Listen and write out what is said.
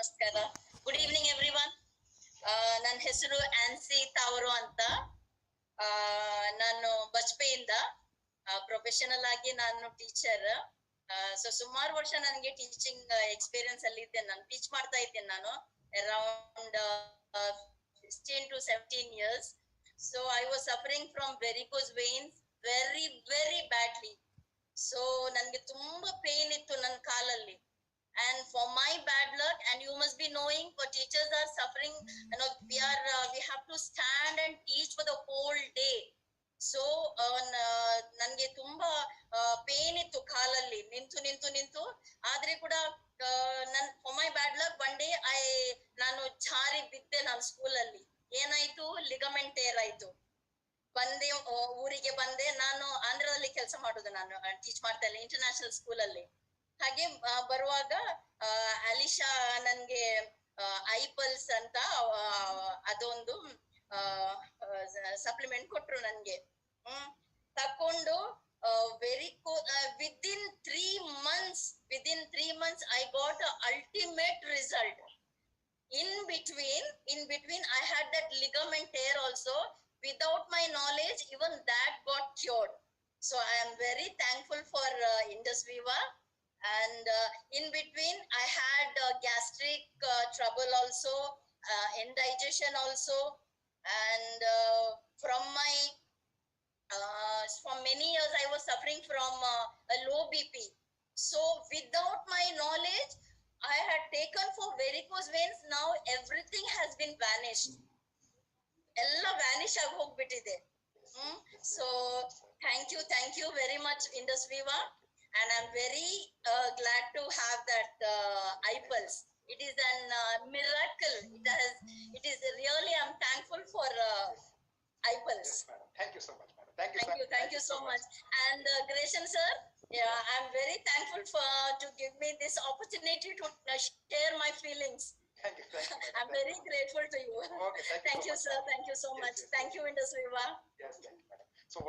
ನಮಸ್ಕಾರ. Good evening everyone. ನನ್ನ ಹೆಸರು ಆನ್ಸಿ ತಾವರು ಅಂತ. ನಾನು ಬಜ್ಪೆಯಿಂದ ಪ್ರೊಫೆಷನಲ್ ಆಗಿ ನಾನು ಟೀಚರ್. ಸೊ ಸುಮಾರು ವರ್ಷ ನನಗೆ ಟೀಚಿಂಗ್ ಎಕ್ಸ್ಪೀರಿಯನ್ಸ್ ಅಲ್ಲಿ ಇದ್ದೇನೆ. ನಾನು ಟೀಚ್ ಮಾಡ್ತಾ ಇದ್ದೇನೆ ನಾನು around 16 to 17 years. So I was suffering from varicose veins very badly. So ನನಗೆ ತುಂಬಾ ಪೇನ್ ಇತ್ತು ನನ್ನ ಕಾಲಲ್ಲಿ. And for my bad luck, and you must be knowing, for teachers are suffering, we have to stand and teach for the whole day. So ನನ್ಗೆ ತುಂಬಾ pain ಇತ್ತು ಕಾಲಲ್ಲಿ, ನಿಂತು ಆದ್ರೆ ಕೂಡ for my bad luck one day ನಾನು ಜಾರಿ ಬಿದ್ದೆ. ನಾನು ಸ್ಕೂಲಲ್ಲಿ ಏನಾಯ್ತು, ಲಿಗಮೆಂಟ್ ಟೇರ್ ಆಯ್ತು. ಬಂದೆ, ಊರಿಗೆ ಬಂದೆ. ನಾನು ಆಂಧ್ರದಲ್ಲಿ ಕೆಲಸ ಮಾಡೋದು, ನಾನು ಟೀಚ್ ಮಾಡ್ತಾ ಇಲ್ಲ ಇಂಟರ್ನ್ಯಾಷನಲ್ ಸ್ಕೂಲಲ್ಲಿ. ಹಾಗೆ ಬರುವಾಗ ಅಲಿಶಾ ನನ್ಗೆ ಐಪಲ್ಸ್ ಅಂತ ಅದೊಂದು ಸಪ್ಲಿಮೆಂಟ್ ಕೊಟ್ರು ನನ್ಗೆ. ತಕೊಂಡು within 3 months I got a ultimate result. In between I had that ligament tear also. Without my knowledge, even that got cured. So I am very thankful for Indus Viva. And in between I had gastric trouble also, indigestion also, and from many years I was suffering from a low BP. So without my knowledge, I had taken for varicose veins. Now everything has been vanished. Ella vanish agi hogbitide. So thank you very much Indus Viva. And I'm very glad to have that IPULSE. It is a miracle. It is really, I'm thankful for IPULSE. Yes, madam. Thank you so much, madam. Thank you so much. And Greshan sir, yeah, I'm very thankful to give me this opportunity to share my feelings. Thank you, madam. I'm very grateful to you. Okay, Thank you, sir. Thank you so much. Yes. Thank you, Indus Viva. Yes, thank you.